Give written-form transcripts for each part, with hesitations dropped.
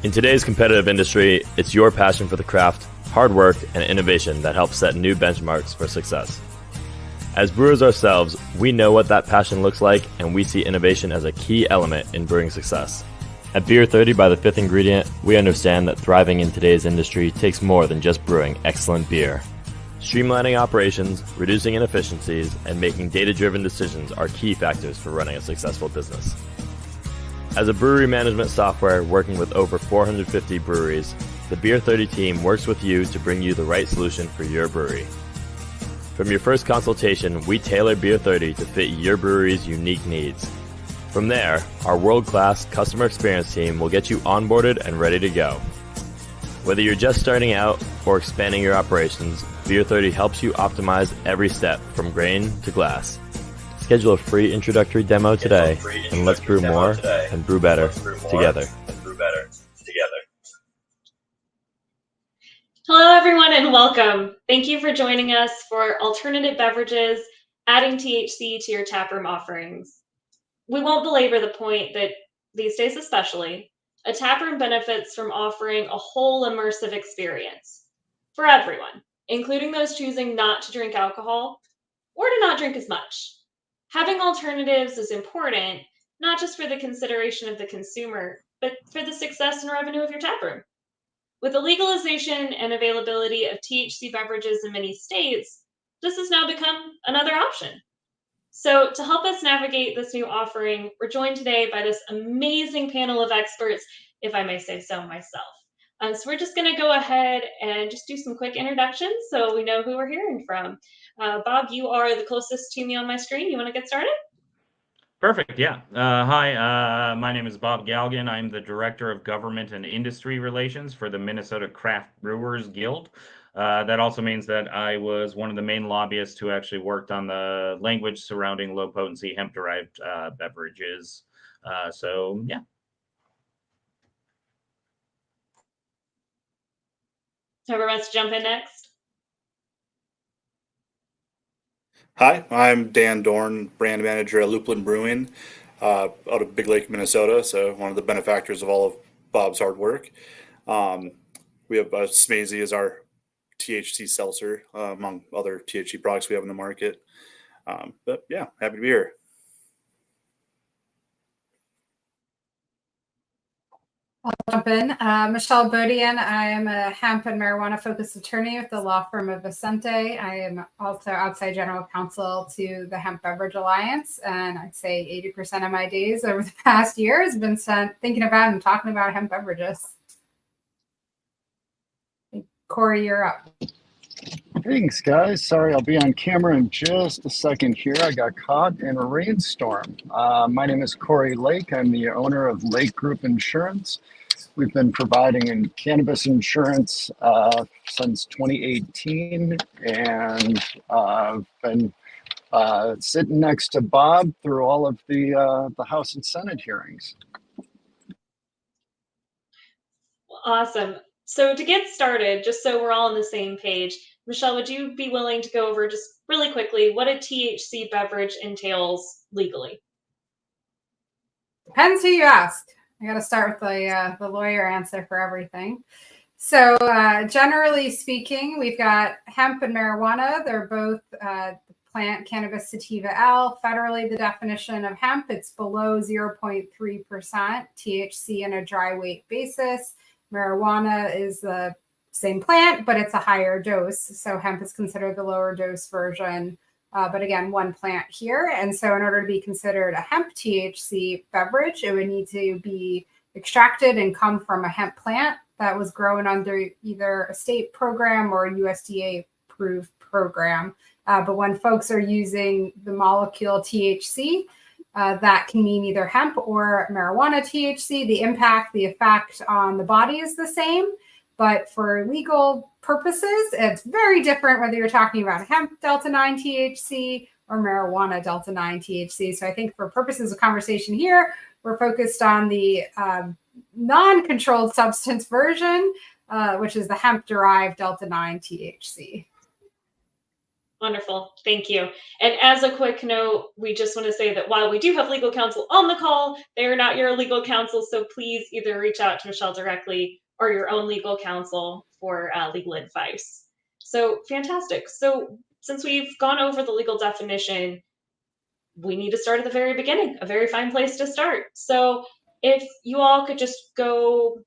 In today's competitive industry, it's your passion for the craft, hard work, and innovation that helps set new benchmarks for success. As brewers ourselves, we know what that passion looks like, and we see innovation as a key element in brewing success. At Beer 30 by the Fifth Ingredient, we understand that thriving in today's industry takes more than just brewing excellent beer. Streamlining operations, reducing inefficiencies, and making data-driven decisions are key factors for running a successful business. As a brewery management software working with over 450 breweries, the Beer 30 team works with you to bring you the right solution for your brewery. From your first consultation, we tailor Beer 30 to fit your brewery's unique needs. From there, our world-class customer experience team will get you onboarded and ready to go. Whether you're just starting out or expanding your operations, Beer 30 helps you optimize every step from grain to glass. Schedule a free introductory demo today, and let's brew more and brew better together. Hello, everyone, and welcome. Thank you for joining us for Alternative Beverages, adding THC to your taproom offerings. We won't belabor the point that these days especially, a taproom benefits from offering a whole immersive experience for everyone, including those choosing not to drink alcohol or to not drink as much. Having alternatives is important, not just for the consideration of the consumer, but for the success and revenue of your taproom. With the legalization and availability of THC beverages in many states, this has now become another option. So to help us navigate this new offering, we're joined today by this amazing panel of experts, if I may say so myself. So we're just going to go ahead and just do some quick introductions so we know who we're hearing from. Bob, you are the closest to me on my screen. You want to get started? Perfect, yeah. Hi, my name is Bob Galligan. I'm the Director of Government and Industry Relations for the Minnesota Craft Brewers Guild. That also means that I was one of the main lobbyists who actually worked on the language surrounding low-potency hemp-derived beverages. So, yeah. Whoever wants to jump in next. Hi, I'm Dan Doran, brand manager at Lupulin Brewing out of Big Lake, Minnesota, so one of the benefactors of all of Bob's hard work. We have Smazy as our THC seltzer, among other THC products we have in the market. But yeah, happy to be here. I'll jump in. Michelle Bodian. I am a hemp and marijuana-focused attorney with the law firm of Vicente. I am also outside general counsel to the Hemp Beverage Alliance, and I'd say 80% of my days over the past year has been spent thinking about and talking about hemp beverages. Cory, you're up. Thanks, guys. Sorry, I'll be on camera in just a second here. I got caught in a rainstorm. My name is Cory Lake. I'm the owner of Lake Group Insurance. We've been providing cannabis insurance since 2018, and I've been sitting next to Bob through all of the House and Senate hearings. Awesome. So to get started, just so we're all on the same page, Michelle, would you be willing to go over just really quickly what a THC beverage entails legally? Depends who you ask. I got to start with the lawyer answer for everything. So generally speaking, we've got hemp and marijuana. They're both plant cannabis sativa L. Federally, the definition of hemp, it's below 0.3% THC on a dry weight basis. Marijuana is the same plant, but it's a higher dose. So hemp is considered the lower dose version. But again, one plant here. And so in order to be considered a hemp THC beverage, it would need to be extracted and come from a hemp plant that was grown under either a state program or a USDA approved program. But when folks are using the molecule THC, that can mean either hemp or marijuana THC. The impact, the effect on the body is the same. But for legal purposes, it's very different whether you're talking about hemp Delta-9 THC or marijuana Delta-9 THC. So I think for purposes of conversation here, we're focused on the non-controlled substance version, which is the hemp-derived Delta-9 THC. Wonderful. Thank you. And as a quick note, we just want to say that while we do have legal counsel on the call, they are not your legal counsel. So please either reach out to Michelle directly or your own legal counsel for legal advice. So fantastic. So since we've gone over the legal definition, we need to start at the very beginning, a very fine place to start. So if you all could just go,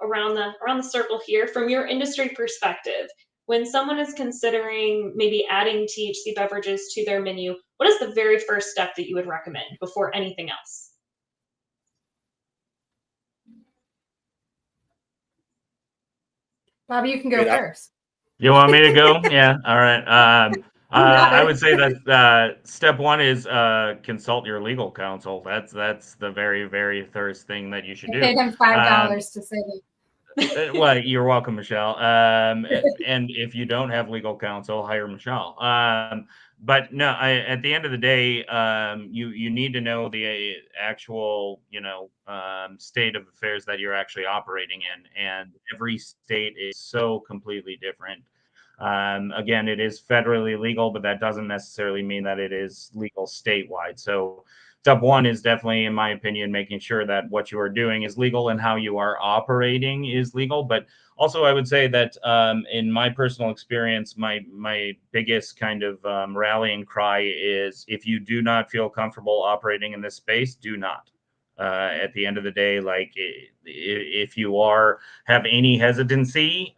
around the circle here from your industry perspective, when someone is considering maybe adding THC beverages to their menu, what is the very first step that you would recommend before anything else? Bobby, you can go first. You want me to go? Yeah. All right. I would say that step one is consult your legal counsel. That's the very, very first thing that you should do. Paid him $5 to say that. Well, you're welcome, Michelle. And if you don't have legal counsel, hire Michelle. But no, at the end of the day, you need to know the actual, state of affairs that you're actually operating in, and every state is so completely different. Again, it is federally legal, but that doesn't necessarily mean that it is legal statewide. So step one is definitely, in my opinion, making sure that what you are doing is legal and how you are operating is legal. But also, I would say that in my personal experience, my biggest kind of rallying cry is, if you do not feel comfortable operating in this space, do not. At the end of the day, like, if you have any hesitancy,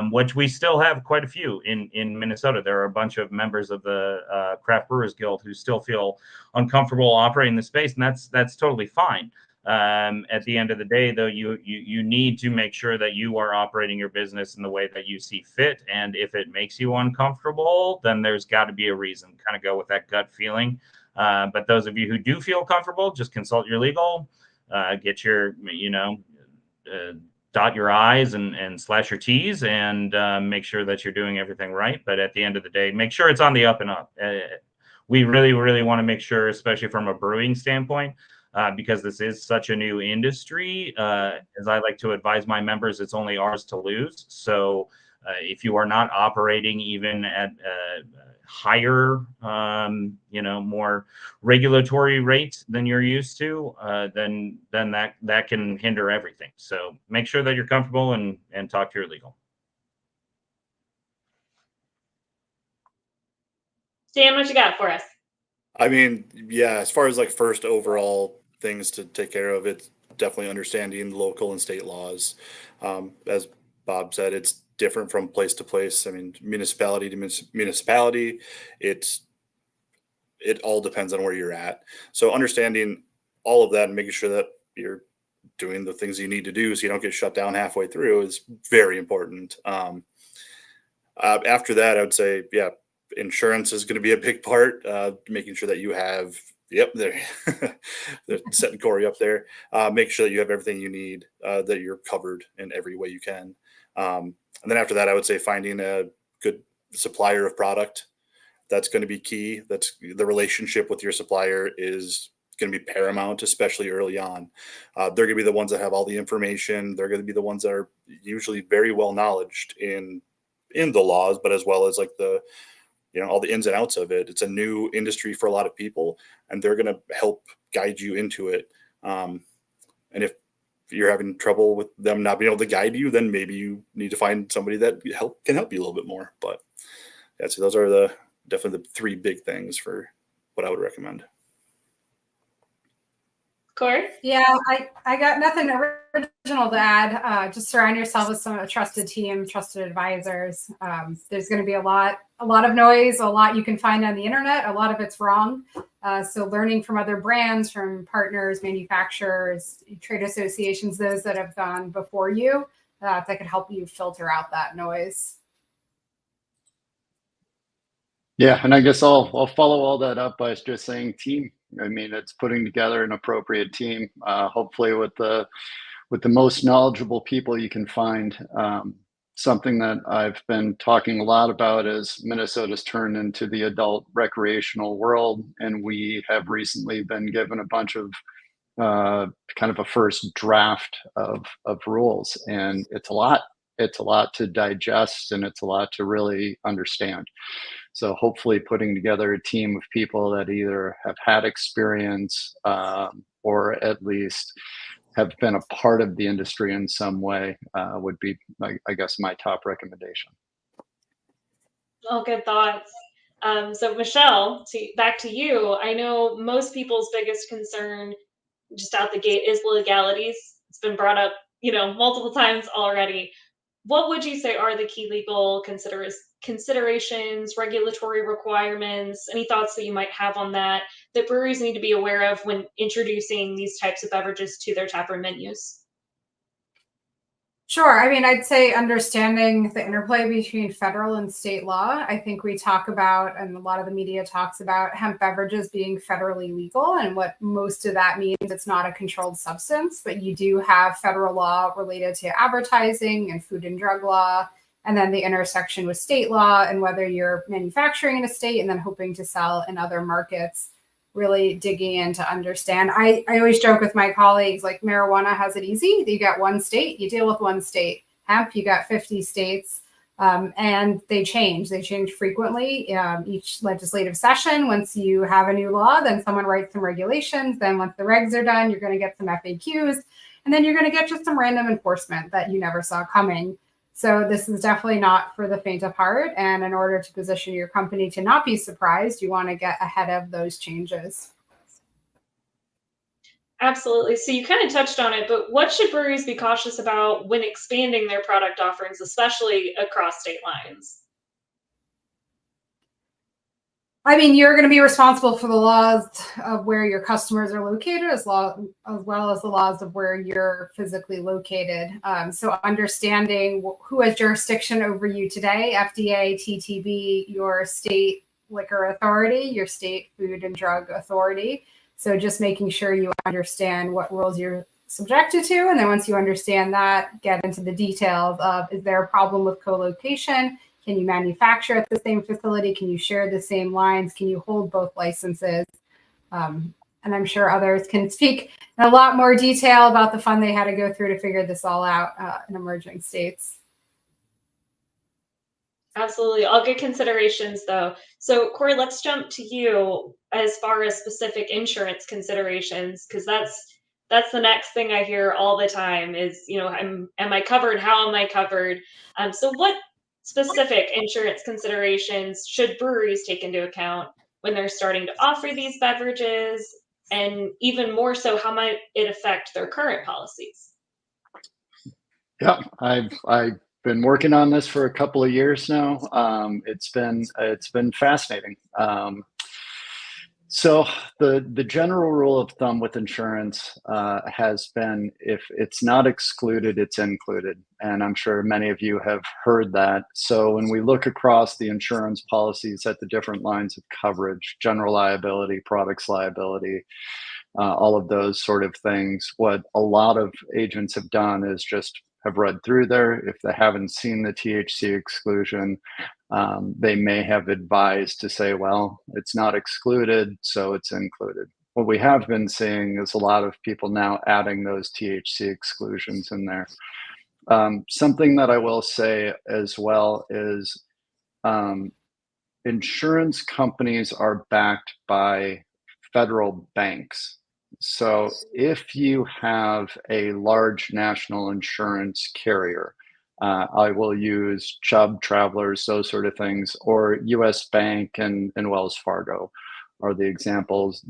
which we still have quite a few in Minnesota, there are a bunch of members of the Craft Brewers Guild who still feel uncomfortable operating the space, and that's totally fine. At the end of the day, though, you need to make sure that you are operating your business in the way that you see fit, and if it makes you uncomfortable, then there's got to be a reason. Kind of go with that gut feeling. But those of you who do feel comfortable, just consult your legal, get your, dot your I's and slash your T's, and make sure that you're doing everything right. But at the end of the day, make sure it's on the up and up. We really, really want to make sure, especially from a brewing standpoint, because this is such a new industry. As I like to advise my members, it's only ours to lose. So if you are not operating even at higher, more regulatory rates than you're used to, then that can hinder everything. So make sure that you're comfortable and talk to your legal. Dan, what you got for us? I mean, yeah, as far as like first overall things to take care of, it's definitely understanding local and state laws. As Bob said, it's different from place to place. I mean, municipality to municipality, it all depends on where you're at. So understanding all of that and making sure that you're doing the things you need to do so you don't get shut down halfway through is very important. After that, I would say, yeah, insurance is going to be a big part. Making sure that you have, they're setting Cory up there. Make sure that you have everything you need, that you're covered in every way you can. And then after that, I would say finding a good supplier of product. That's going to be key. That's the relationship with your supplier is going to be paramount, especially early on. They're going to be the ones that have all the information. They're going to be the ones that are usually very well knowledged in the laws, but as well as like all the ins and outs of it. It's a new industry for a lot of people, and they're going to help guide you into it. And if you're having trouble with them not being able to guide you, then maybe you need to find somebody that can help you a little bit more. But yeah, so those are definitely the three big things for what I would recommend. Cory? Yeah, I got nothing original to add. Just surround yourself with a trusted team, trusted advisors. There's going to be a lot of noise, a lot you can find on the internet. A lot of it's wrong. So learning from other brands, from partners, manufacturers, trade associations, those that have gone before you, that could help you filter out that noise. Yeah, and I guess I'll follow all that up by just saying team. I mean, it's putting together an appropriate team, hopefully with the most knowledgeable people you can find. Something that I've been talking a lot about is Minnesota's turned into the adult recreational world, and we have recently been given a bunch of kind of a first draft of rules, and it's a lot to digest, and it's a lot to really understand. So hopefully putting together a team of people that either have had experience or at least have been a part of the industry in some way would be, I guess, my top recommendation. All good thoughts. So Michelle, back to you. I know most people's biggest concern just out the gate is legalities. It's been brought up, multiple times already. What would you say are the key legal considerations, regulatory requirements, any thoughts that you might have on that breweries need to be aware of when introducing these types of beverages to their taproom menus? Sure. I mean, I'd say understanding the interplay between federal and state law. I think we talk about, and a lot of the media talks about, hemp beverages being federally legal. And what most of that means, it's not a controlled substance, but you do have federal law related to advertising and food and drug law, and then the intersection with state law and whether you're manufacturing in a state and then hoping to sell in other markets. Really digging in to understand. I always joke with my colleagues, like marijuana has it easy. You got one state, you deal with one state. Hemp, you got 50 states, and they change. They change frequently. Each legislative session, once you have a new law, then someone writes some regulations. Then once the regs are done, you're going to get some FAQs, and then you're going to get just some random enforcement that you never saw coming. So this is definitely not for the faint of heart. And in order to position your company to not be surprised, you want to get ahead of those changes. Absolutely. So you kind of touched on it, but what should breweries be cautious about when expanding their product offerings, especially across state lines? I mean, you're going to be responsible for the laws of where your customers are located, as well as the laws of where you're physically located. So understanding who has jurisdiction over you today, FDA, TTB, your state liquor authority, your state food and drug authority. So just making sure you understand what rules you're subjected to. And then once you understand that, get into the details of, is there a problem with co-location? Can you manufacture at the same facility? Can you share the same lines? Can you hold both licenses? And I'm sure others can speak in a lot more detail about the fun they had to go through to figure this all out in emerging states. Absolutely. All good considerations, though. So, Cory, let's jump to you as far as specific insurance considerations, because that's the next thing I hear all the time is, am I covered? How am I covered? So what specific insurance considerations should breweries take into account when they're starting to offer these beverages? And even more so, how might it affect their current policies? Yeah, I've been working on this for a couple of years now. It's been fascinating. So the general rule of thumb with insurance has been, if it's not excluded, it's included. And I'm sure many of you have heard that. So when we look across the insurance policies at the different lines of coverage, general liability, products liability, all of those sort of things, what a lot of agents have done is just have read through there. If they haven't seen the THC exclusion, they may have advised to say, well, it's not excluded, so it's included. What we have been seeing is a lot of people now adding those THC exclusions in there. Something that I will say as well is insurance companies are backed by federal banks. So if you have a large national insurance carrier, I will use Chubb, Travelers, those sort of things, or US Bank and Wells Fargo are the examples.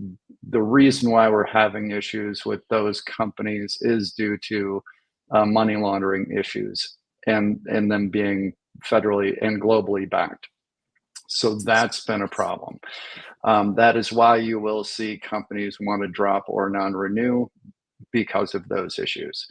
The reason why we're having issues with those companies is due to money laundering issues and them being federally and globally backed. So that's been a problem. That is why you will see companies want to drop or non-renew because of those issues.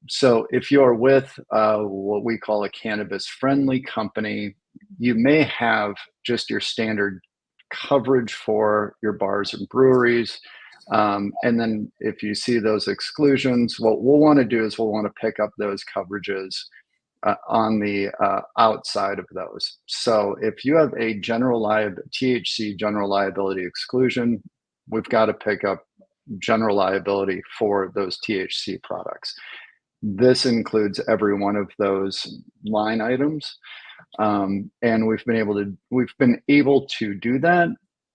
So if you're with what we call a cannabis-friendly company, you may have just your standard coverage for your bars and breweries. And then if you see those exclusions, what we'll want to do is we'll want to pick up those coverages on the outside of those. So if you have a THC general liability exclusion, we've got to pick up general liability for those THC products. This includes every one of those line items. And we've been able to do that.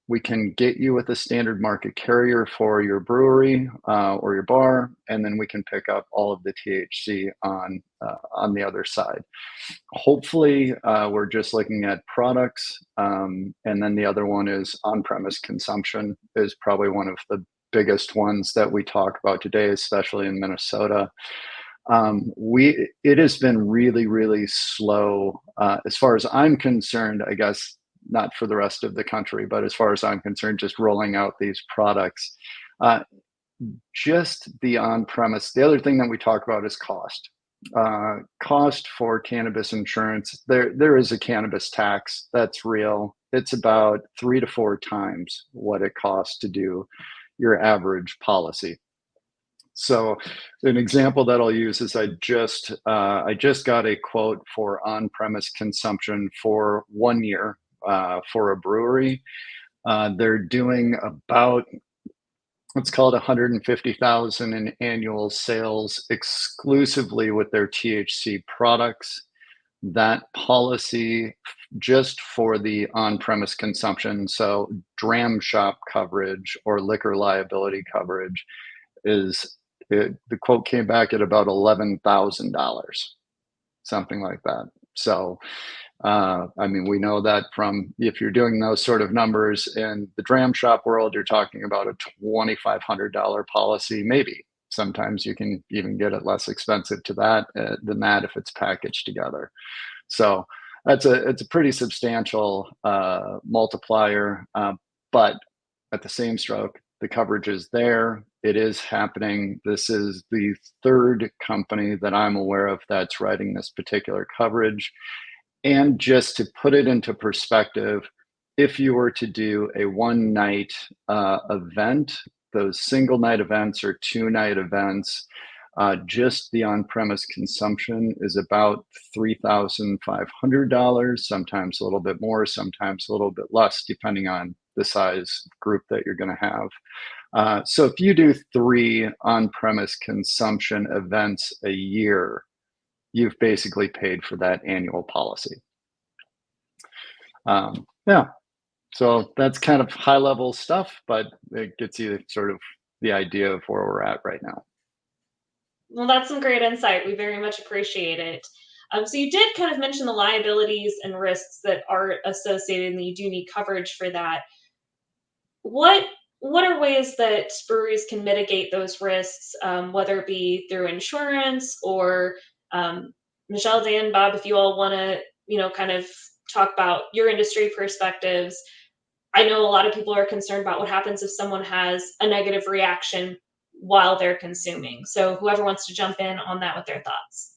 We can get you with a standard market carrier for your brewery or your bar, and then we can pick up all of the THC on the other side. Hopefully, we're just looking at products, and then the other one is on-premise consumption is probably one of the biggest ones that we talk about today, especially in Minnesota. It has been really, really slow as far as I'm concerned, I guess. Not for the rest of the country, but as far as I'm concerned, just rolling out these products. Just the on-premise. The other thing that we talk about is cost. Cost for cannabis insurance. There is a cannabis tax that's real. It's about 3 to 4 times what it costs to do your average policy. So an example that I'll use is I just got a quote for on-premise consumption for 1 year. For a brewery, they're doing about, let's call it 150,000 in annual sales exclusively with their THC products. That policy just for the on-premise consumption, so dram shop coverage or liquor liability coverage, the quote came back at about $11,000, something like that. So I mean, we know that from, if you're doing those sort of numbers in the dram shop world, you're talking about a $2,500 policy. Maybe sometimes you can even get it less expensive than that if it's packaged together. So it's a pretty substantial multiplier, but at the same stroke, the coverage is there. It is happening. This is the third company that I'm aware of that's writing this particular coverage. And just to put it into perspective, if you were to do a one-night event, those single-night events or two-night events, just the on-premise consumption is about $3,500, sometimes a little bit more, sometimes a little bit less, depending on the size group that you're going to have. So if you do 3 on-premise consumption events a year, you've basically paid for that annual policy. Yeah, so that's kind of high level stuff, but it gets you sort of the idea of where we're at right now. Well, that's some great insight. We very much appreciate it. So you did kind of mention the liabilities and risks that are associated, and you do need coverage for that. What are ways that breweries can mitigate those risks, whether it be through insurance or Michelle, Dan, Bob, if you all want to, kind of talk about your industry perspectives. I know a lot of people are concerned about what happens if someone has a negative reaction while they're consuming. So whoever wants to jump in on that with their thoughts.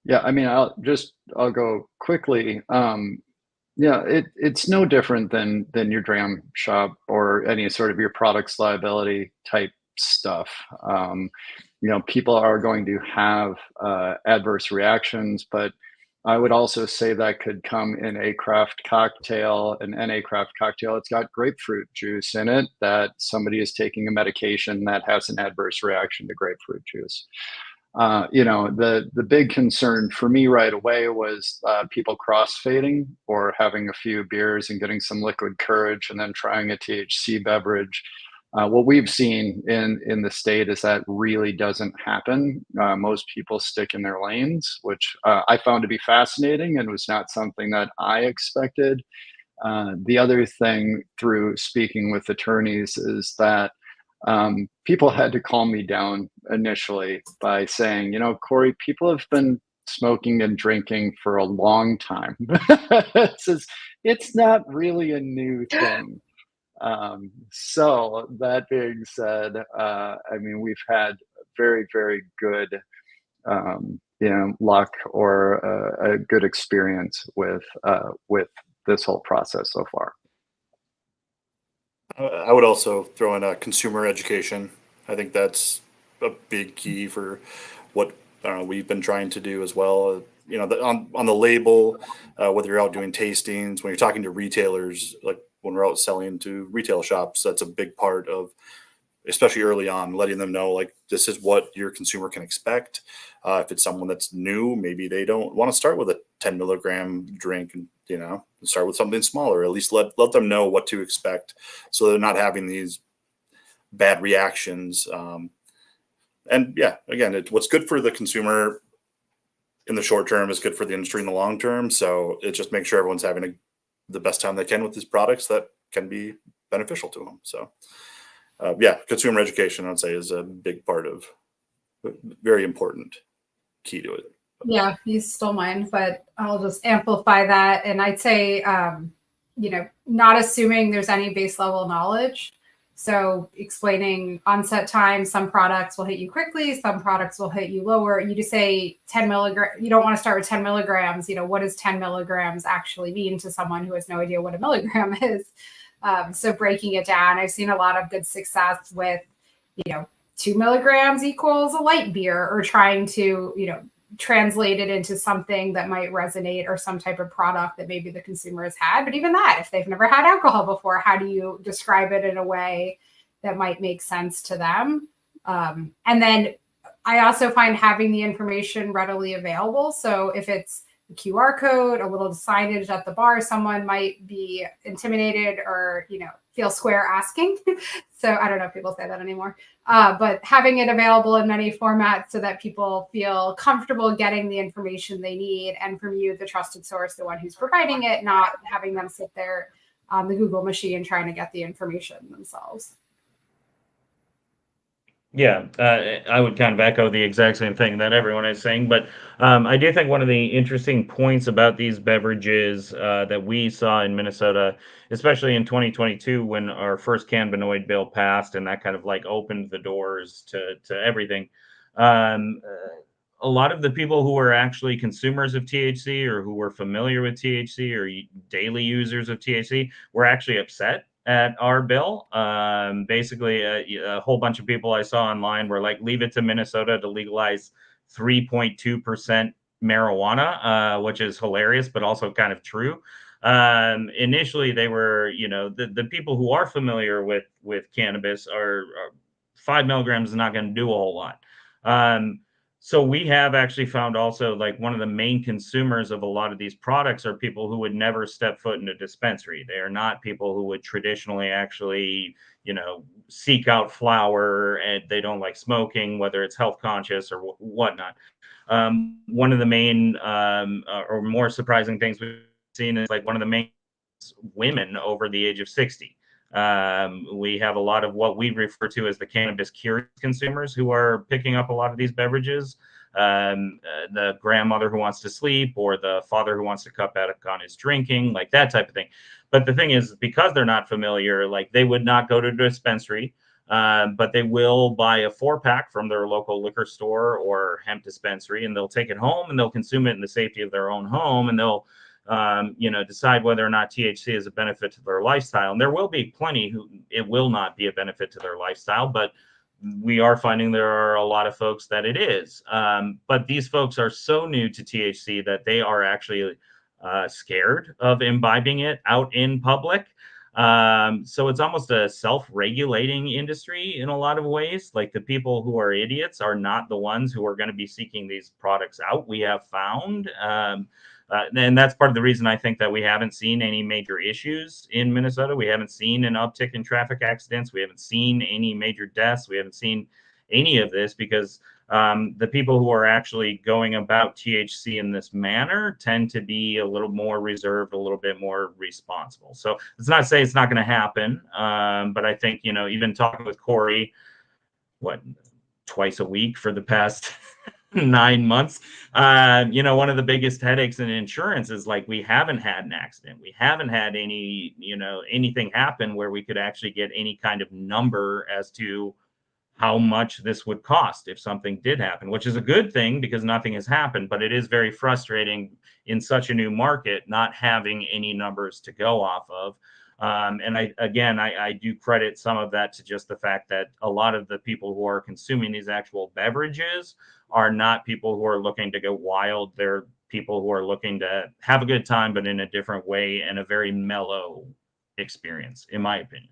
Yeah, I mean, I'll go quickly. Yeah, it's no different than your dram shop or any sort of your products liability type stuff. People are going to have adverse reactions, but I would also say that could come in a craft cocktail, an NA craft cocktail. It's got grapefruit juice in it that somebody is taking a medication that has an adverse reaction to grapefruit juice. The big concern for me right away was people crossfading or having a few beers and getting some liquid courage and then trying a THC beverage. What we've seen in the state is that really doesn't happen. Most people stick in their lanes, which I found to be fascinating and was not something that I expected. The other thing through speaking with attorneys is that people had to calm me down initially by saying, Cory, people have been smoking and drinking for a long time. It's not really a new thing. So that being said, we've had very, very good, luck or a good experience with this whole process so far. I would also throw in consumer education. I think that's a big key for what we've been trying to do as well. On the label, whether you're out doing tastings, when you're talking to retailers, like when we're out selling to retail shops, that's a big part of, especially early on, letting them know, like, this is what your consumer can expect. If it's someone that's new, maybe they don't want to start with a 10 milligram drink, and start with something smaller. At least let them know what to expect, so they're not having these bad reactions. And yeah, again, what's good for the consumer in the short term is good for the industry in the long term. So it just makes sure everyone's having the best time they can with these products that can be beneficial to them. So yeah, consumer education, I'd say, is a big part of, very important key to it. Yeah, you stole mine, but I'll just amplify that. And I'd say, not assuming there's any base level knowledge. So explaining onset time, some products will hit you quickly, some products will hit you lower. You just say 10 milligrams, you don't want to start with 10 milligrams. What does 10 milligrams actually mean to someone who has no idea what a milligram is? So breaking it down, I've seen a lot of good success with, 2 milligrams equals a light beer, or trying to, translate it into something that might resonate, or some type of product that maybe the consumer has had. But even that, if they've never had alcohol before, how do you describe it in a way that might make sense to them? And then I also find having the information readily available. So if it's a QR code, a little signage at the bar, someone might be intimidated or, feel square asking. So I don't know if people say that anymore, but having it available in many formats so that people feel comfortable getting the information they need. And from you, the trusted source, the one who's providing it, not having them sit there on the Google machine trying to get the information themselves. Yeah, I would kind of echo the exact same thing that everyone is saying, but I do think one of the interesting points about these beverages that we saw in Minnesota, especially in 2022, when our first cannabinoid bill passed, and that kind of like opened the doors to everything. A lot of the people who were actually consumers of THC, or who were familiar with THC, or daily users of THC, were actually upset at our bill. Basically, a whole bunch of people I saw online were like, leave it to Minnesota to legalize 3.2% marijuana, which is hilarious, but also kind of true. Initially, they were, the people who are familiar with cannabis are 5 milligrams is not going to do a whole lot. So we have actually found also, like, one of the main consumers of a lot of these products are people who would never step foot in a dispensary. They are not people who would traditionally actually, seek out flower, and they don't like smoking, whether it's health conscious or whatnot. One of the main or more surprising things we've seen is, like, one of the main women over the age of 60. We have a lot of what we refer to as the cannabis curious consumers who are picking up a lot of these beverages. The grandmother who wants to sleep, or the father who wants to cut back on his drinking, like that type of thing. But the thing is, because they're not familiar, like, they would not go to a dispensary, but they will buy a 4-pack from their local liquor store or hemp dispensary, and they'll take it home and they'll consume it in the safety of their own home, and they'll decide whether or not THC is a benefit to their lifestyle. And there will be plenty who it will not be a benefit to their lifestyle, but we are finding there are a lot of folks that it is. But these folks are so new to THC that they are actually scared of imbibing it out in public. So it's almost a self-regulating industry in a lot of ways. Like, the people who are idiots are not the ones who are going to be seeking these products out, we have found. And that's part of the reason I think that we haven't seen any major issues in Minnesota. We haven't seen an uptick in traffic accidents. We haven't seen any major deaths. We haven't seen any of this because the people who are actually going about THC in this manner tend to be a little more reserved, a little bit more responsible. So it's not to say it's not going to happen, but I think, even talking with Cory, twice a week for the past 9 months, one of the biggest headaches in insurance is, like, we haven't had an accident. We haven't had any, anything happen where we could actually get any kind of number as to how much this would cost if something did happen, which is a good thing because nothing has happened, but it is very frustrating in such a new market not having any numbers to go off of. And I do credit some of that to just the fact that a lot of the people who are consuming these actual beverages are not people who are looking to go wild. They're people who are looking to have a good time, but in a different way, and a very mellow experience, in my opinion.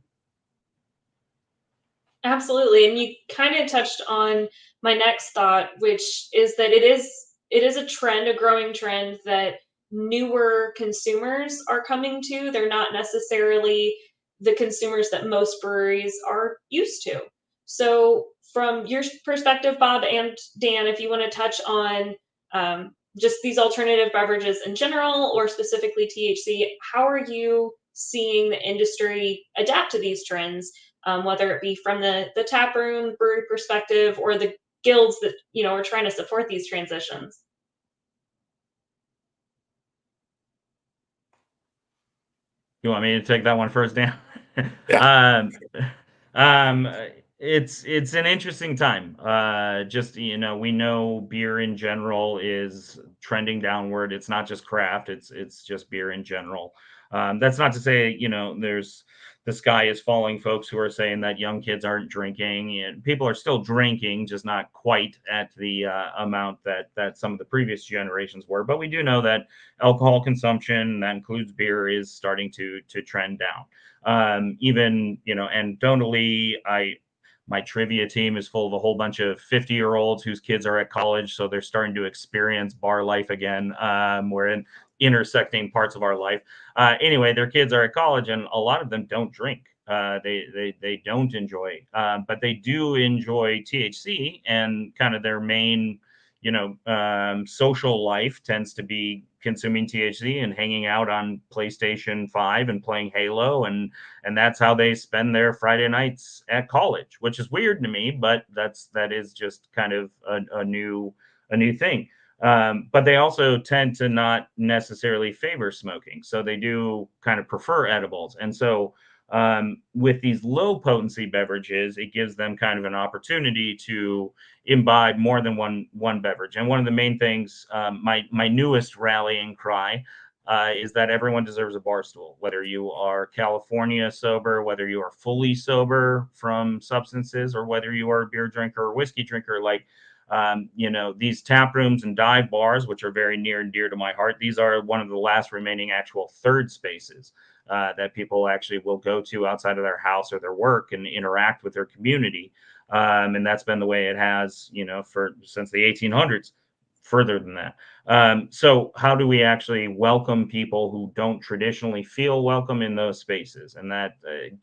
Absolutely. And you kind of touched on my next thought, which is that it is a trend, a growing trend, that newer consumers are coming to. They're not necessarily the consumers that most breweries are used to. So from your perspective, Bob and Dan, if you want to touch on just these alternative beverages in general, or specifically THC, how are you seeing the industry adapt to these trends, whether it be from the taproom brewery perspective or the guilds that are trying to support these transitions? You want me to take that one first, Dan? Yeah. It's an interesting time. Just we know beer in general is trending downward. It's not just craft. It's just beer in general. That's not to say there's the sky is falling. Folks who are saying that young kids aren't drinking, and people are still drinking, just not quite at the amount that some of the previous generations were. But we do know that alcohol consumption, that includes beer, is starting to trend down. Even anecdotally, my trivia team is full of a whole bunch of 50-year-olds whose kids are at college, so they're starting to experience bar life again. We're in intersecting parts of our life. Anyway, their kids are at college, and a lot of them don't drink. They don't enjoy, but they do enjoy THC, and kind of their main social life tends to be consuming THC and hanging out on PlayStation 5 and playing Halo, and that's how they spend their Friday nights at college, which is weird to me, but that is just kind of a new thing. But they also tend to not necessarily favor smoking, so they do kind of prefer edibles. And so with these low potency beverages, it gives them kind of an opportunity to imbibe more than one beverage. And one of the main things, my newest rallying cry, is that everyone deserves a bar stool, whether you are California sober, whether you are fully sober from substances, or whether you are a beer drinker or whiskey drinker. Like, these tap rooms and dive bars, which are very near and dear to my heart, these are one of the last remaining actual third spaces that people actually will go to outside of their house or their work and interact with their community. And that's been the way it has, since the 1800s, further than that. So how do we actually welcome people who don't traditionally feel welcome in those spaces, and that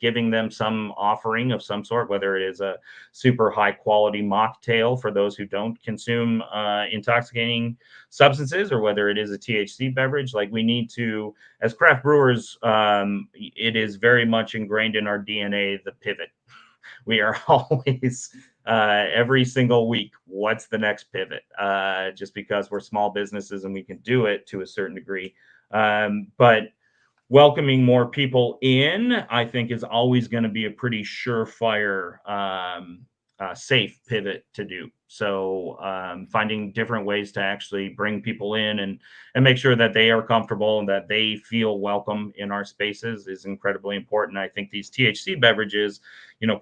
giving them some offering of some sort, whether it is a super high quality mocktail for those who don't consume intoxicating substances, or whether it is a THC beverage. Like, we need to, as craft brewers, it is very much ingrained in our DNA, the pivot. We are always every single week, what's the next pivot? Just because we're small businesses and we can do it to a certain degree. But welcoming more people in, I think, is always going to be a pretty surefire, safe pivot to do. So finding different ways to actually bring people in and make sure that they are comfortable and that they feel welcome in our spaces is incredibly important. I think these THC beverages,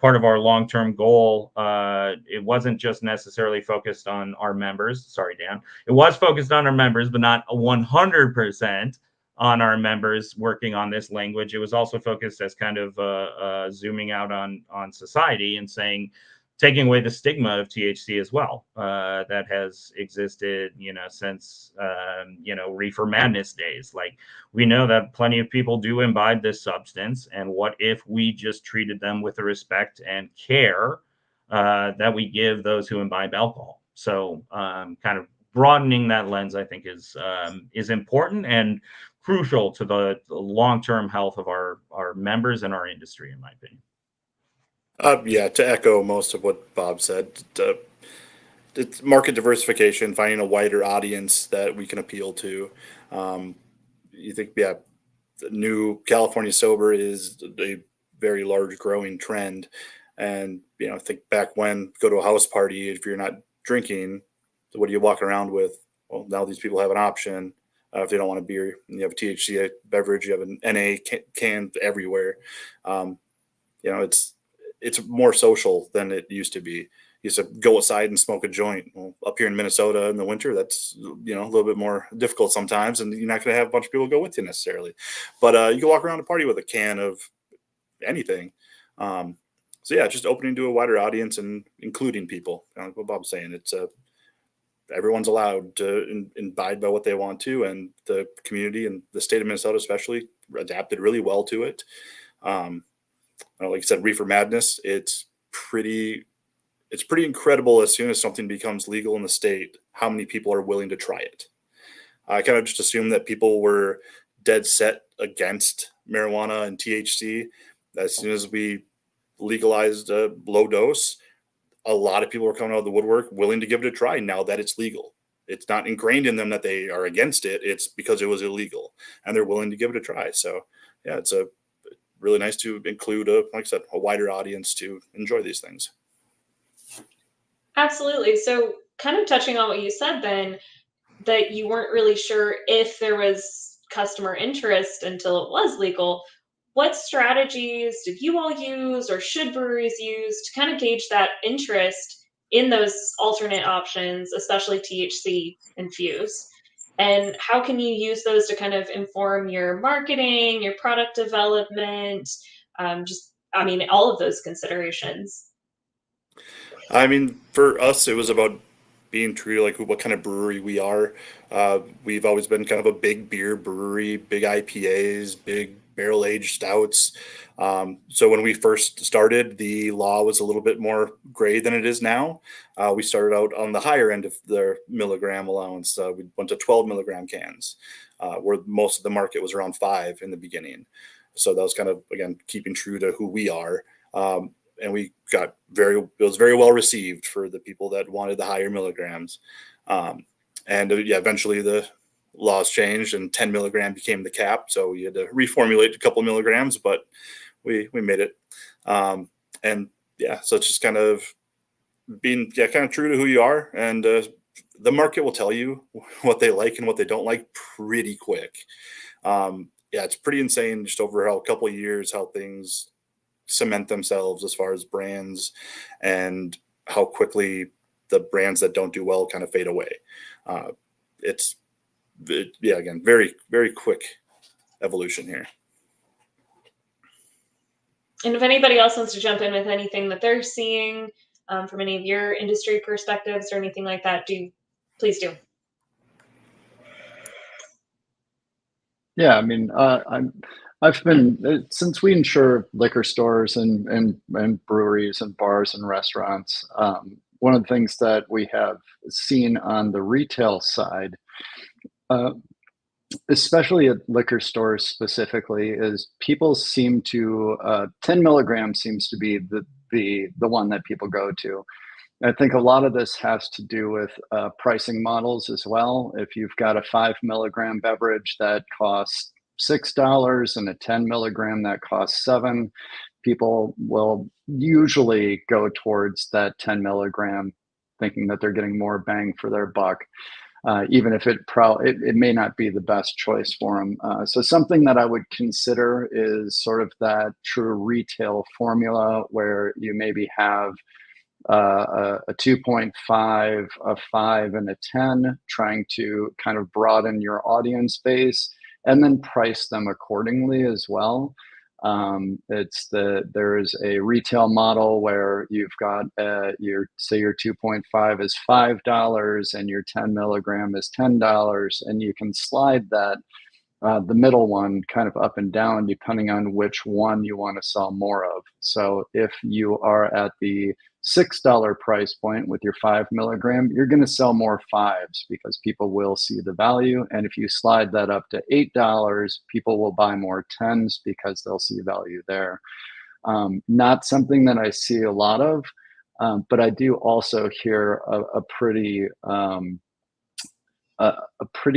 part of our long-term goal, it wasn't just necessarily focused on our members. Sorry, Dan. It was focused on our members, but not 100% on our members working on this language. It was also focused as kind of zooming out on society and saying, taking away the stigma of THC as well, that has existed, since, Reefer Madness days. Like, we know that plenty of people do imbibe this substance, and what if we just treated them with the respect and care that we give those who imbibe alcohol? So kind of broadening that lens, I think, is important and crucial to the long-term health of our members and our industry, in my opinion. Yeah, to echo most of what Bob said, it's market diversification, finding a wider audience that we can appeal to. You think, yeah, the new California sober is a very large growing trend. And, I think back when, go to a house party, if you're not drinking, what are you walking around with? Well, now these people have an option. If they don't want a beer, and you have a THC beverage, you have an NA can everywhere. It's more social than it used to be. You used to go outside and smoke a joint. Well, up here in Minnesota in the winter, that's a little bit more difficult sometimes, and you're not going to have a bunch of people go with you necessarily. But you can walk around a party with a can of anything. So yeah, just opening to a wider audience and including people. Like what Bob's saying, it's everyone's allowed to abide by what they want to, and the community and the state of Minnesota especially adapted really well to it. Like I said, reefer madness, it's pretty incredible as soon as something becomes legal in the state, how many people are willing to try it. I kind of just assumed that people were dead set against marijuana and THC. As soon as we legalized a low dose, a lot of people were coming out of the woodwork willing to give it a try now that it's legal. It's not ingrained in them that they are against it. It's because it was illegal and they're willing to give it a try. So yeah, it's a really nice to include like I said, a wider audience to enjoy these things. Absolutely. So kind of touching on what you said then, that you weren't really sure if there was customer interest until it was legal. What strategies did you all use, or should breweries use, to kind of gauge that interest in those alternate options, especially THC infused? And how can you use those to kind of inform your marketing, your product development, all of those considerations? I mean, for us, it was about being true to like what kind of brewery we are. We've always been kind of a big beer brewery, big IPAs, big barrel aged stouts. So when we first started, the law was a little bit more gray than it is now. We started out on the higher end of the milligram allowance. We went to 12 milligram cans, where most of the market was around 5 in the beginning. So that was kind of, again, keeping true to who we are. And we got it was very well received for the people that wanted the higher milligrams. Eventually the laws changed and 10 milligram became the cap. So we had to reformulate a couple of milligrams, but we made it. So it's just kind of being kind of true to who you are. And the market will tell you what they like and what they don't like pretty quick. It's pretty insane just over a couple of years how things cement themselves as far as brands and how quickly the brands that don't do well kind of fade away. Again, very, very quick evolution here. And if anybody else wants to jump in with anything that they're seeing from any of your industry perspectives or anything like that, please do. Yeah, I mean, I've been, since we insure liquor stores and breweries and bars and restaurants, one of the things that we have seen on the retail side, especially at liquor stores specifically, is people seem to 10 milligrams seems to be the one that people go to. I think a lot of this has to do with pricing models as well. If you've got a 5 milligram beverage that costs $6 and a 10 milligram that costs $7, people will usually go towards that 10 milligram, thinking that they're getting more bang for their buck, even if it may not be the best choice for them. So something that I would consider is sort of that true retail formula where you maybe have a 2.5, a 5, and a 10, trying to kind of broaden your audience base and then price them accordingly as well. There is a retail model where you've got your 2.5 is $5 and your 10 milligram is $10, and you can slide that the middle one kind of up and down depending on which one you want to sell more of. So if you are at the $6 price point with your 5 milligram, you're going to sell more 5s because people will see the value. And if you slide that up to $8, people will buy more 10s because they'll see value there. Not something that I see a lot of, but I do also hear a pretty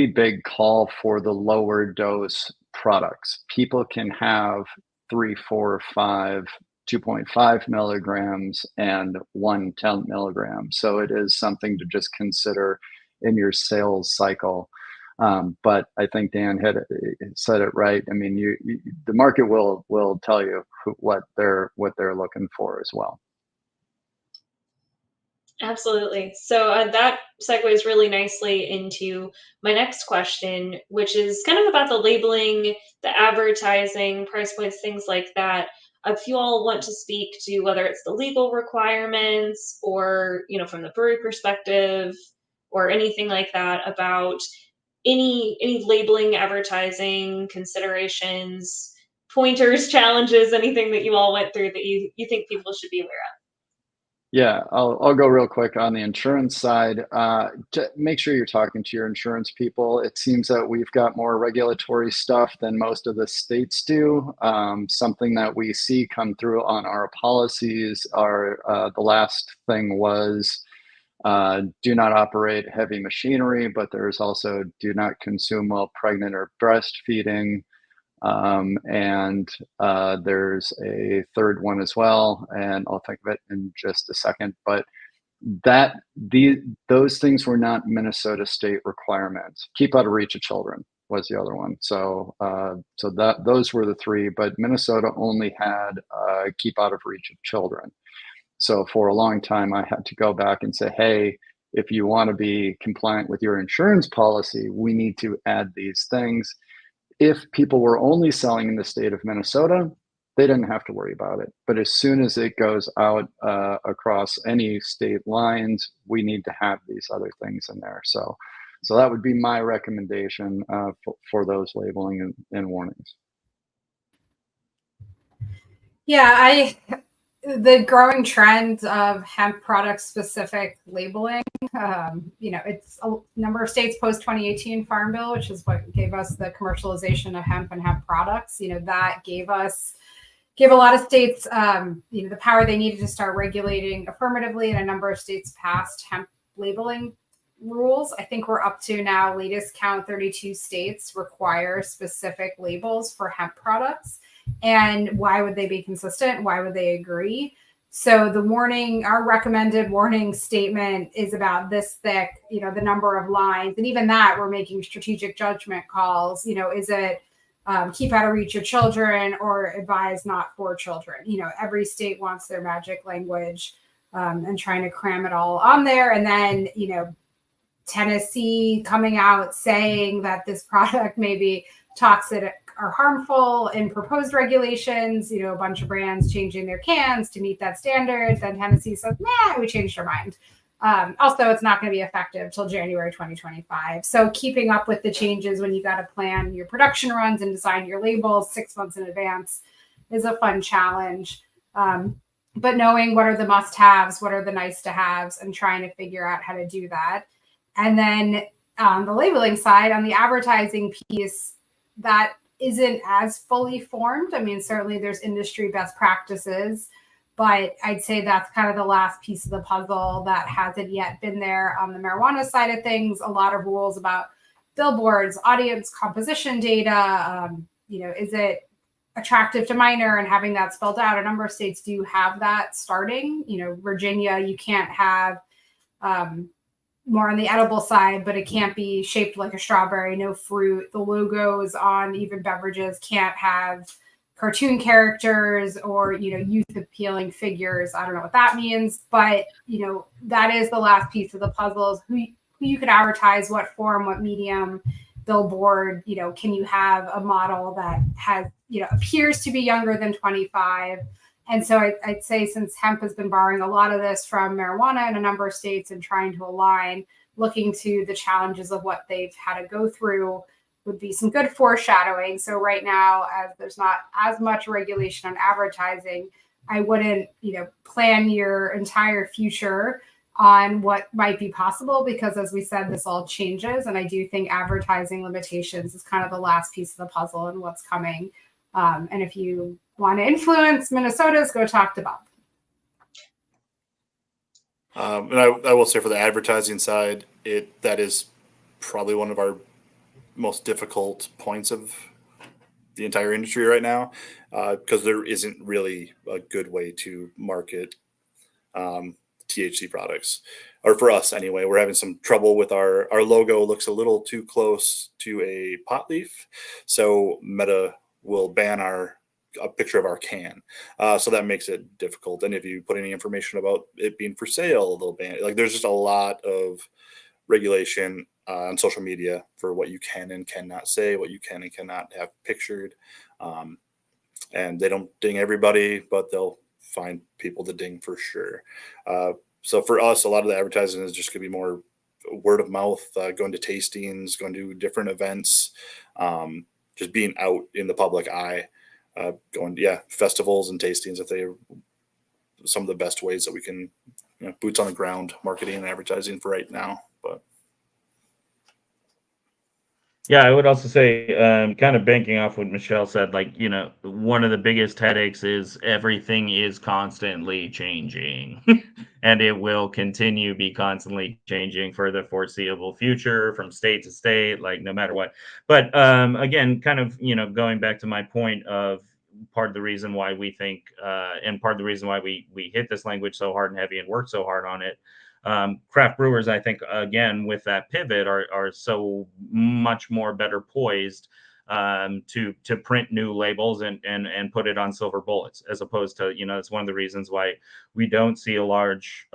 big call for the lower dose products. People can have 3, 4, 5, 2.5 milligrams and 1 10 milligram. So it is something to just consider in your sales cycle. But I think Dan had said it right. I mean, the market will tell you what they're looking for as well. Absolutely. So that segues really nicely into my next question, which is kind of about the labeling, the advertising, price points, things like that. If you all want to speak to whether it's the legal requirements or, from the brewery perspective, or anything like that about any labeling, advertising considerations, pointers, challenges, anything that you all went through that you think people should be aware of? Yeah, I'll go real quick on the insurance side. To make sure you're talking to your insurance people. It seems that we've got more regulatory stuff than most of the states do. Something that we see come through on our policies are the last thing was do not operate heavy machinery, but there's also do not consume while pregnant or breastfeeding. And there's a third one as well, and I'll think of it in just a second. But those things were not Minnesota state requirements. Keep out of reach of children was the other one. So those were the three, but Minnesota only had keep out of reach of children. So for a long time, I had to go back and say, hey, if you want to be compliant with your insurance policy, we need to add these things. If people were only selling in the state of Minnesota, they didn't have to worry about it. But as soon as it goes out across any state lines, we need to have these other things in there. So that would be my recommendation for those labeling and warnings. Yeah, the growing trend of hemp product specific labeling, it's a number of states post 2018 Farm Bill, which is what gave us the commercialization of hemp and hemp products. That gave a lot of states, the power they needed to start regulating affirmatively, and a number of states passed hemp labeling rules. I think we're up to now, latest count, 32 states require specific labels for hemp products. And why would they be consistent? Why would they agree? So the warning, our recommended warning statement is about this thick, the number of lines. And even that, we're making strategic judgment calls. Is it keep out of reach of children or advise not for children? Every state wants their magic language and trying to cram it all on there. And then, Tennessee coming out saying that this product may be toxic or harmful in proposed regulations, a bunch of brands changing their cans to meet that standard. Then Tennessee says, nah, we changed our mind. Also, it's not going to be effective till January 2025. So keeping up with the changes when you got to plan your production runs and design your labels 6 months in advance is a fun challenge. But knowing what are the must-haves, what are the nice-to-haves, and trying to figure out how to do that. And then on the labeling side, on the advertising piece, that isn't as fully formed. I mean, certainly there's industry best practices, but I'd say that's kind of the last piece of the puzzle that hasn't yet been there. On the marijuana side of things, a lot of rules about billboards, audience composition data, is it attractive to minor, and having that spelled out. A number of states do have that starting. Virginia, you can't have more on the edible side, but it can't be shaped like a strawberry, no fruit. The logos on even beverages can't have cartoon characters or, youth appealing figures. I don't know what that means, but, that is the last piece of the puzzle is who you can advertise, what form, what medium, billboard. Can you have a model that has, appears to be younger than 25? And so I'd say, since hemp has been borrowing a lot of this from marijuana in a number of states and trying to align, looking to the challenges of what they've had to go through would be some good foreshadowing. So right now, as there's not as much regulation on advertising, I wouldn't, plan your entire future on what might be possible, because as we said, this all changes. And I do think advertising limitations is kind of the last piece of the puzzle and what's coming. And if you want to influence Minnesota's, go talk to Bob. And I will say, for the advertising side, that is probably one of our most difficult points of the entire industry right now, because there isn't really a good way to market THC products, or for us anyway. We're having some trouble with our logo. Looks a little too close to a pot leaf, so Meta will ban a picture of our can. So that makes it difficult. And if you put any information about it being for sale, they'll ban it. Like, there's just a lot of regulation on social media for what you can and cannot say, what you can and cannot have pictured. And they don't ding everybody, but they'll find people to ding for sure. So for us, a lot of the advertising is just going to be more word of mouth, going to tastings, going to different events, just being out in the public eye, going to festivals and tastings. If they are some of the best ways that we can, boots on the ground marketing and advertising for right now. But yeah, I would also say, kind of banking off what Michelle said, like, one of the biggest headaches is everything is constantly changing and it will continue be constantly changing for the foreseeable future from state to state, like no matter what. But again, kind of, going back to my point of part of the reason why we think, and part of the reason why we hit this language so hard and heavy and work so hard on it. Craft brewers, I think, again, with that pivot, are so much more better poised to print new labels and put it on silver bullets, as opposed to, it's one of the reasons why we don't see a large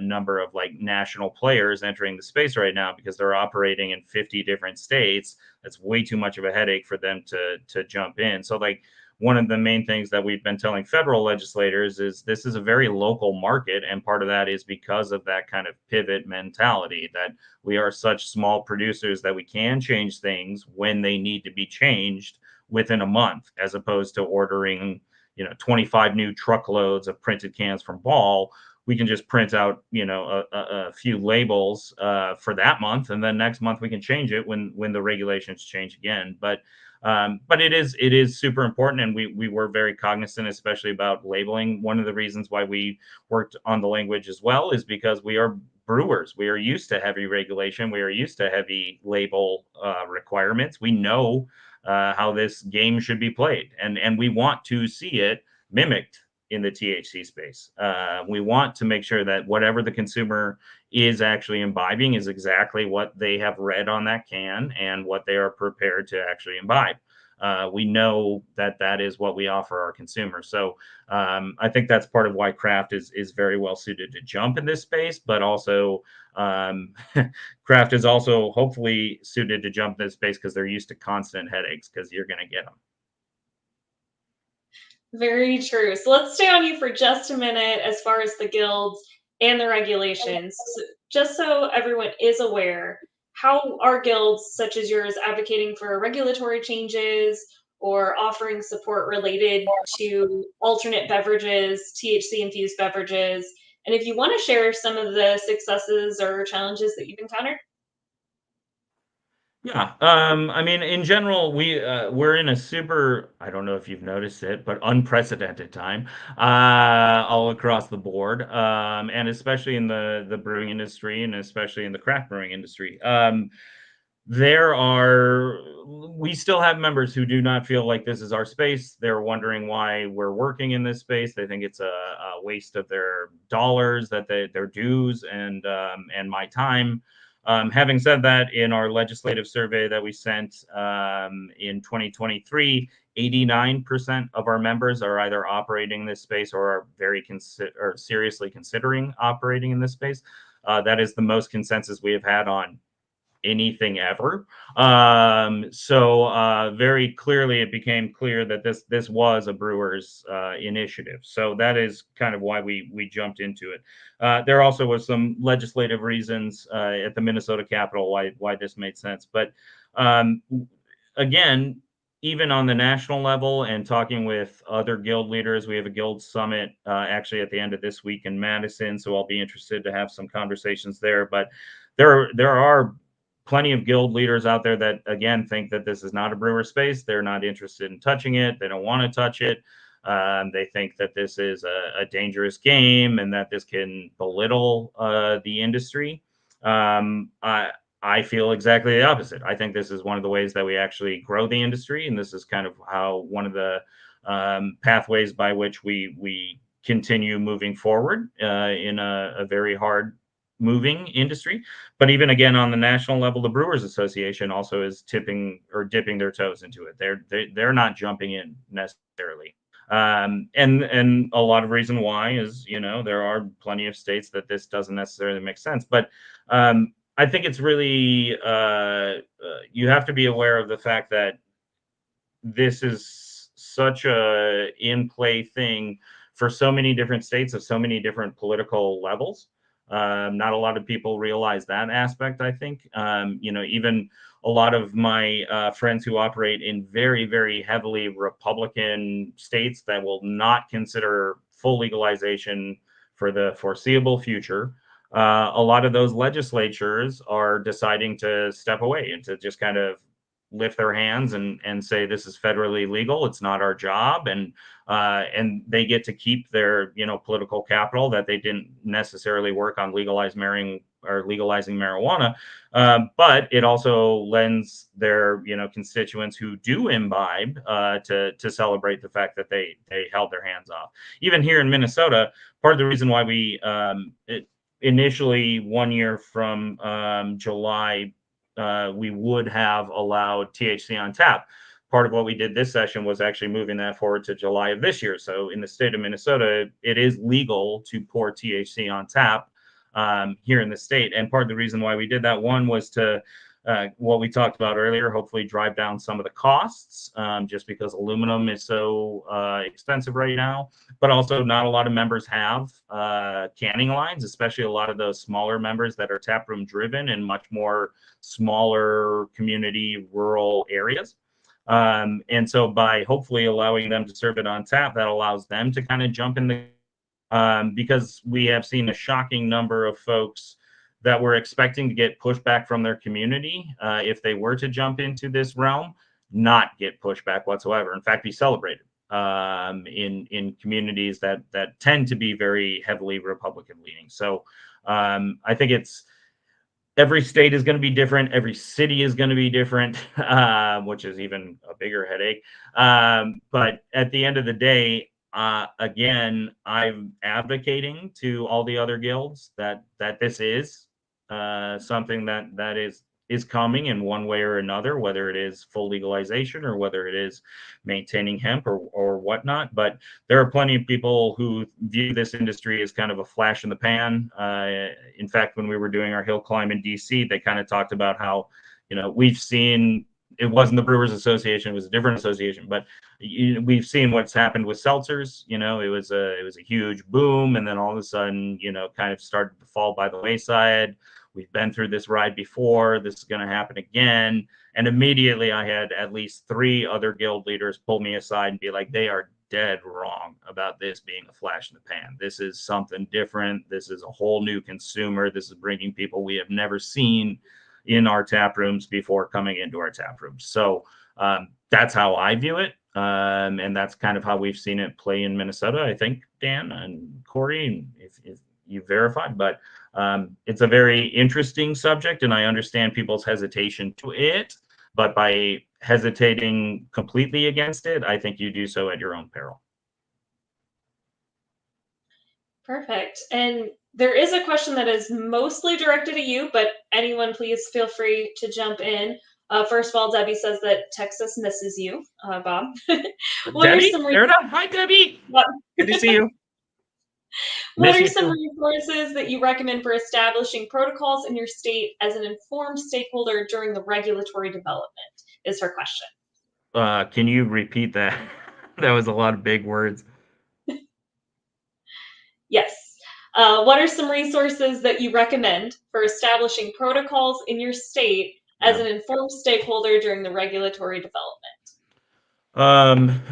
number of like national players entering the space right now, because they're operating in 50 different states. That's way too much of a headache for them to jump in. So like, one of the main things that we've been telling federal legislators is this is a very local market. And part of that is because of that kind of pivot mentality, that we are such small producers that we can change things when they need to be changed within a month, as opposed to ordering, 25 new truckloads of printed cans from Ball. We can just print out, a few labels for that month. And then next month we can change it when the regulations change again. But it is super important, and we were very cognizant, especially about labeling. One of the reasons why we worked on the language as well is because we are brewers. We are used to heavy regulation. We are used to heavy label requirements. We know how this game should be played, and we want to see it mimicked in the THC space. We want to make sure that whatever the consumer is actually imbibing is exactly what they have read on that can and what they are prepared to actually imbibe. We know that is what we offer our consumers. So I think that's part of why craft is very well suited to jump in this space, but also craft is also hopefully suited to jump in this space because they're used to constant headaches, because you're going to get them. Very true. So let's stay on you for just a minute as far as the guilds and the regulations. So just so everyone is aware, how are guilds such as yours advocating for regulatory changes or offering support related to alternate beverages, THC-infused beverages? And if you want to share some of the successes or challenges that you've encountered. Yeah, I mean, in general, we're in a super, I don't know if you've noticed it, but unprecedented time all across the board, and especially in the brewing industry, and especially in the craft brewing industry. We still have members who do not feel like this is our space. They're wondering why we're working in this space. They think it's a waste of their dollars, their dues, and my time. Having said that, in our legislative survey that we sent in 2023, 89% of our members are either operating in this space or are or seriously considering operating in this space. That is the most consensus we have had on anything ever. So very clearly it became clear that this was a Brewers initiative. So that is kind of why we jumped into it. There also was some legislative reasons at the Minnesota Capitol why this made sense. But again, even on the national level and talking with other guild leaders, we have a guild summit actually at the end of this week in Madison. So I'll be interested to have some conversations there. But there are plenty of guild leaders out there that, again, think that this is not a brewer space. They're not interested in touching it. They don't want to touch it. They think that this is a dangerous game and that this can belittle the industry. I feel exactly the opposite. I think this is one of the ways that we actually grow the industry. And this is kind of how one of the pathways by which we continue moving forward in a very hard moving industry. But even again, on the national level, the Brewers Association also is dipping their toes into it. They're not jumping in necessarily. And a lot of reason why is, there are plenty of states that this doesn't necessarily make sense. But I think it's really, you have to be aware of the fact that this is such a in-play thing for so many different states of so many different political levels. Not a lot of people realize that aspect, I think. Even a lot of my friends who operate in very, very heavily Republican states that will not consider full legalization for the foreseeable future, a lot of those legislatures are deciding to step away and to just kind of lift their hands and say this is federally legal. It's not our job, and they get to keep their political capital that they didn't necessarily work on legalizing marijuana. But it also lends their constituents who do imbibe to celebrate the fact that they held their hands off. Even here in Minnesota, part of the reason why we initially 1 year from July we would have allowed THC on tap. Part of what we did this session was actually moving that forward to July of this year. So in the state of Minnesota, it is legal to pour THC on tap here in the state. And part of the reason why we did that, one, was to what we talked about earlier, hopefully drive down some of the costs, just because aluminum is so expensive right now. But also, not a lot of members have canning lines, especially a lot of those smaller members that are taproom driven in much more smaller community rural areas. And so by hopefully allowing them to serve it on tap, that allows them to kind of jump in the because we have seen a shocking number of folks that were expecting to get pushback from their community if they were to jump into this realm, not get pushback whatsoever. In fact, be celebrated in communities that tend to be very heavily Republican leaning. So I think every state is going to be different. Every city is going to be different, which is even a bigger headache. But at the end of the day, again, I'm advocating to all the other guilds that this is something that is coming in one way or another, whether it is full legalization or whether it is maintaining hemp or whatnot. But there are plenty of people who view this industry as kind of a flash in the pan. In fact, when we were doing our hill climb in DC, they kind of talked about how, we've seen, it wasn't the Brewers Association, it was a different association, but we've seen what's happened with seltzers. It was a huge boom, and then all of a sudden, kind of started to fall by the wayside. We've been through this ride before. This is going to happen again. And immediately I had at least 3 other guild leaders pull me aside and be like, they are dead wrong about this being a flash in the pan. This is something different. This is a whole new consumer. This is bringing people we have never seen in our tap rooms before coming into our tap rooms. So that's how I view it. And that's kind of how we've seen it play in Minnesota, I think, Dan and Cory, if you verified. But it's a very interesting subject, and I understand people's hesitation to it. But by hesitating completely against it, I think you do so at your own peril. Perfect. And there is a question that is mostly directed at you, but anyone, please feel free to jump in. First of all, Debbie says that Texas misses you, Bob. Debbie? Hi, Debbie. Good to see you. What are some resources that you recommend for establishing protocols in your state as an informed stakeholder during the regulatory development? Is her question. Can you repeat that? That was a lot of big words. Yes. What are some resources that you recommend for establishing protocols in your state as an informed stakeholder during the regulatory development?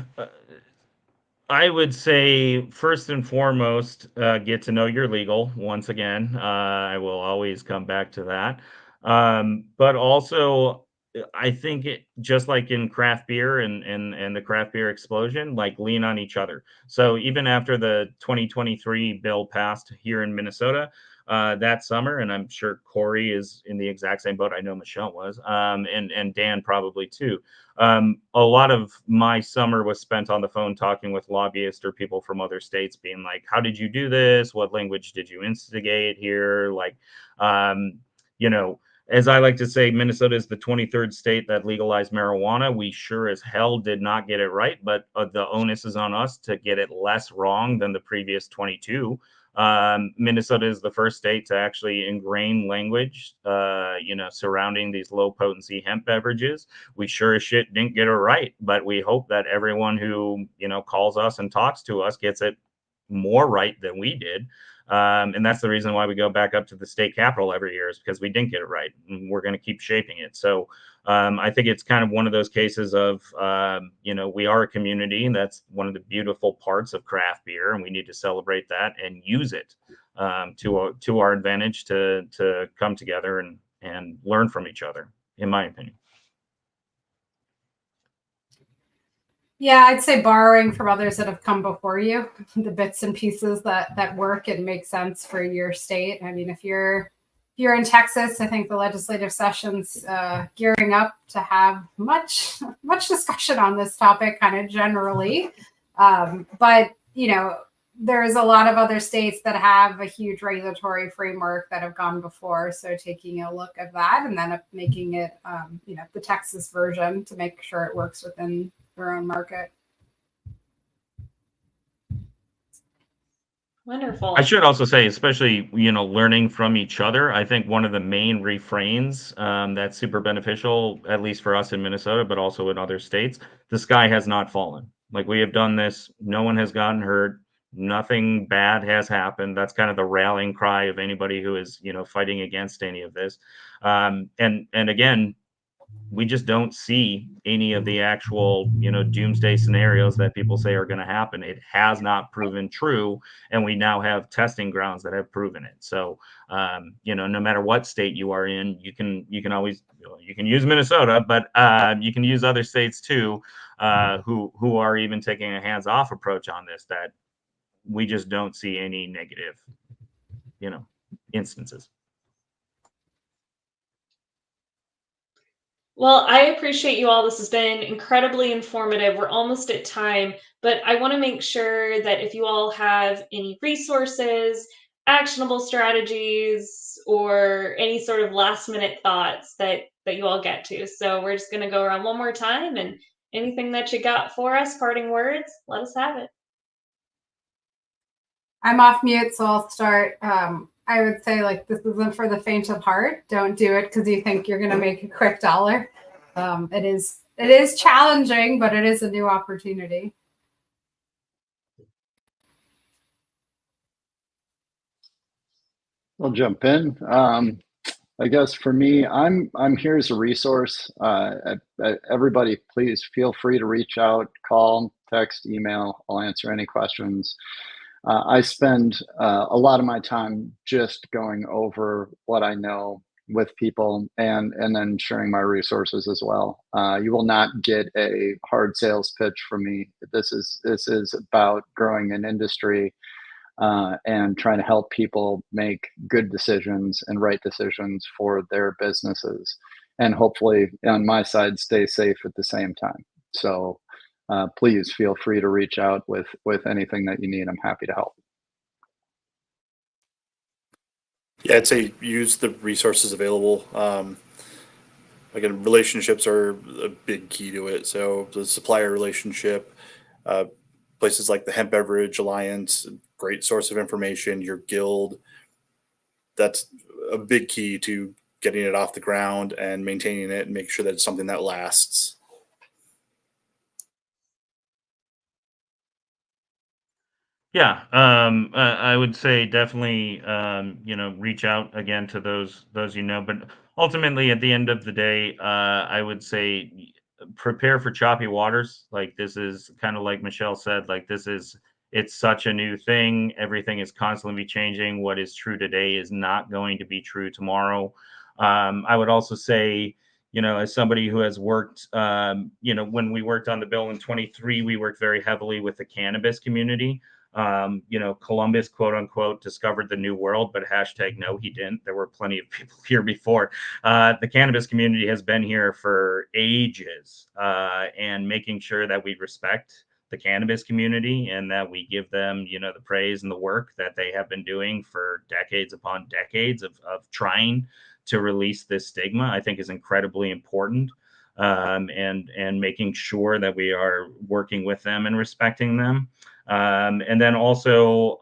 I would say first and foremost, get to know your legal. Once again, I will always come back to that. But also, I think just like in craft beer and the craft beer explosion, like lean on each other. So even after the 2023 bill passed here in Minnesota that summer, and I'm sure Cory is in the exact same boat. I know Michelle was, and Dan probably too. A lot of my summer was spent on the phone talking with lobbyists or people from other states being like, how did you do this? What language did you instigate here? Like, as I like to say, Minnesota is the 23rd state that legalized marijuana. We sure as hell did not get it right, but the onus is on us to get it less wrong than the previous 22. Minnesota is the first state to actually ingrain language, surrounding these low potency hemp beverages. We sure as shit didn't get it right, but we hope that everyone who, calls us and talks to us gets it more right than we did. And that's the reason why we go back up to the state capitol every year, is because we didn't get it right, and we're going to keep shaping it. So I think it's kind of one of those cases of, we are a community, and that's one of the beautiful parts of craft beer, and we need to celebrate that and use it to our advantage to come together and learn from each other, in my opinion. Yeah, I'd say borrowing from others that have come before you, the bits and pieces that work and make sense for your state. I mean, if you're in Texas, I think the legislative session's gearing up to have much discussion on this topic, kind of generally. But there's a lot of other states that have a huge regulatory framework that have gone before. So taking a look at that and then making it, the Texas version to make sure it works within their own market. Wonderful. I should also say, especially, learning from each other, I think one of the main refrains that's super beneficial, at least for us in Minnesota, but also in other states, the sky has not fallen. Like, we have done this, no one has gotten hurt, nothing bad has happened. That's kind of the rallying cry of anybody who is, fighting against any of this. And again, we just don't see any of the actual, doomsday scenarios that people say are going to happen. It has not proven true, and we now have testing grounds that have proven it. So, no matter what state you are in, you can always, you can use Minnesota, but you can use other states too, who are even taking a hands-off approach on this, that we just don't see any negative, instances. Well, I appreciate you all. This has been incredibly informative. We're almost at time, but I want to make sure that if you all have any resources, actionable strategies, or any sort of last minute thoughts that you all get to. So we're just going to go around one more time, and anything that you got for us, parting words, let us have it. I'm off mute, so I'll start. I would say, this isn't for the faint of heart. Don't do it because you think you're going to make a quick dollar. It is challenging, but it is a new opportunity. I'll jump in. I guess for me, I'm here as a resource. Everybody, please feel free to reach out, call, text, email. I'll answer any questions. I spend a lot of my time just going over what I know with people and then sharing my resources as well. You will not get a hard sales pitch from me. This is about growing an industry and trying to help people make good decisions and right decisions for their businesses, and hopefully on my side stay safe at the same time. So please feel free to reach out with anything that you need. I'm happy to help. Yeah, I'd say use the resources available. Again, relationships are a big key to it. So the supplier relationship, places like the Hemp Beverage Alliance, great source of information, your guild, that's a big key to getting it off the ground and maintaining it and make sure that it's something that lasts. Yeah, I would say definitely, reach out again to those, but ultimately at the end of the day, I would say prepare for choppy waters. Like, this is kind of like Michelle said, it's such a new thing. Everything is constantly changing. What is true today is not going to be true tomorrow. I would also say, as somebody who has worked, when we worked on the bill in 23, we worked very heavily with the cannabis community. Columbus, quote unquote, discovered the new world, but #no, he didn't. There were plenty of people here before. The cannabis community has been here for ages, and making sure that we respect the cannabis community and that we give them, the praise and the work that they have been doing for decades upon decades of trying to release this stigma, I think is incredibly important. And making sure that we are working with them and respecting them. And then also,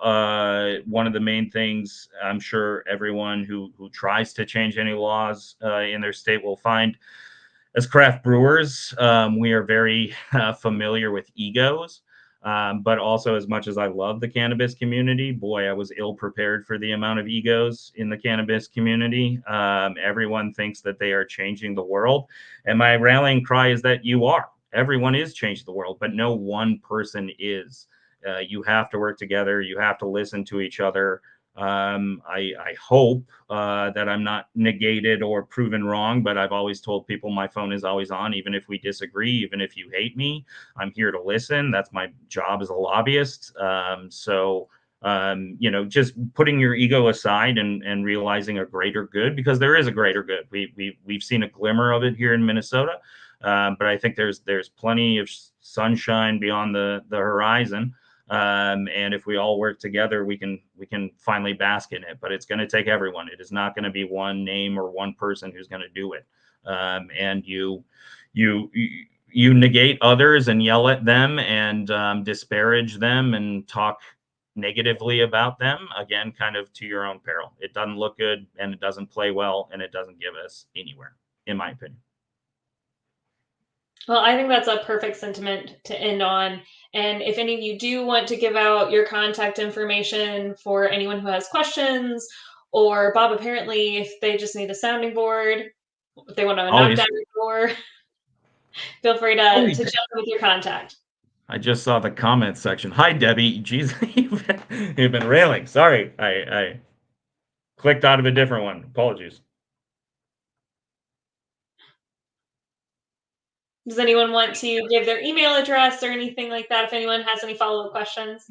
one of the main things I'm sure everyone who tries to change any laws in their state will find, as craft brewers, we are very familiar with egos. But also, as much as I love the cannabis community, boy, I was ill prepared for the amount of egos in the cannabis community. Everyone thinks that they are changing the world. And my rallying cry is that you are. Everyone is changing the world, but no one person is. You have to work together. You have to listen to each other. I hope that I'm not negated or proven wrong, but I've always told people my phone is always on, even if we disagree, even if you hate me, I'm here to listen. That's my job as a lobbyist. Just putting your ego aside and realizing a greater good, because there is a greater good. We've seen a glimmer of it here in Minnesota, but I think there's plenty of sunshine beyond the horizon. And if we all work together, we can finally bask in it. But it's going to take everyone. It is not going to be one name or one person who's going to do it. And you negate others and yell at them and disparage them and talk negatively about them, again, kind of to your own peril. It doesn't look good, and it doesn't play well, and it doesn't give us anywhere, in my opinion. Well, I think that's a perfect sentiment to end on. And if any of you do want to give out your contact information for anyone who has questions, or Bob, apparently, if they just need a sounding board, if they want to knock down your door, feel free to jump with your contact. I just saw the comments section. Hi, Debbie. Jeez, you've been railing. Sorry, I clicked out of a different one. Apologies. Does anyone want to give their email address or anything like that if anyone has any follow-up questions?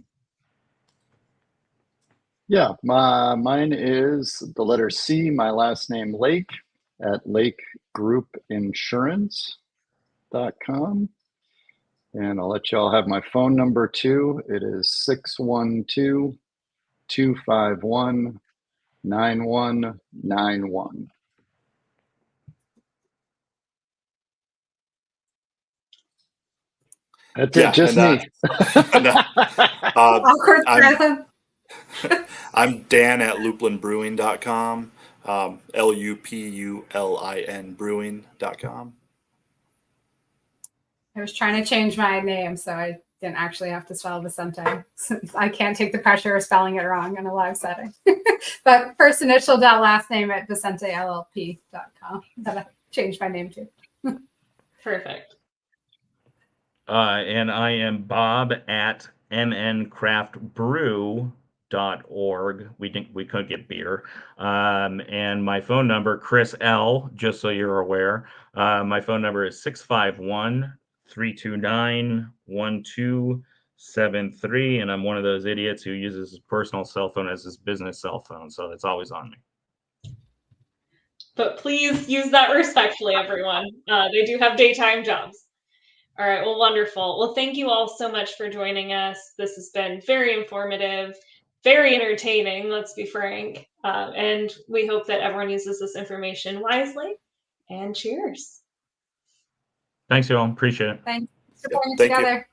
Yeah, mine is the letter C, my last name Lake, at lakegroupinsurance.com. And I'll let y'all have my phone number too. It is 612-251-9191. That's it, just me. Awkward silence. I'm Dan at lupulinbrewing.com, LUPULIN brewing.com. I was trying to change my name, so I didn't actually have to spell Vicente. I can't take the pressure of spelling it wrong in a live setting. But first initial dot last name at VicenteLLP.com. That I changed my name to. Perfect. And I am Bob at mncraftbrew.org. We couldn't get beer. And my phone number, Chris L., just so you're aware, my phone number is 651-329-1273. And I'm one of those idiots who uses his personal cell phone as his business cell phone. So it's always on me. But please use that respectfully, everyone. They do have daytime jobs. All right. Well, wonderful. Well, thank you all so much for joining us. This has been very informative, very entertaining, let's be frank. And we hope that everyone uses this information wisely. And cheers. Thanks, y'all. Appreciate it. Thanks for putting it Thank you. together.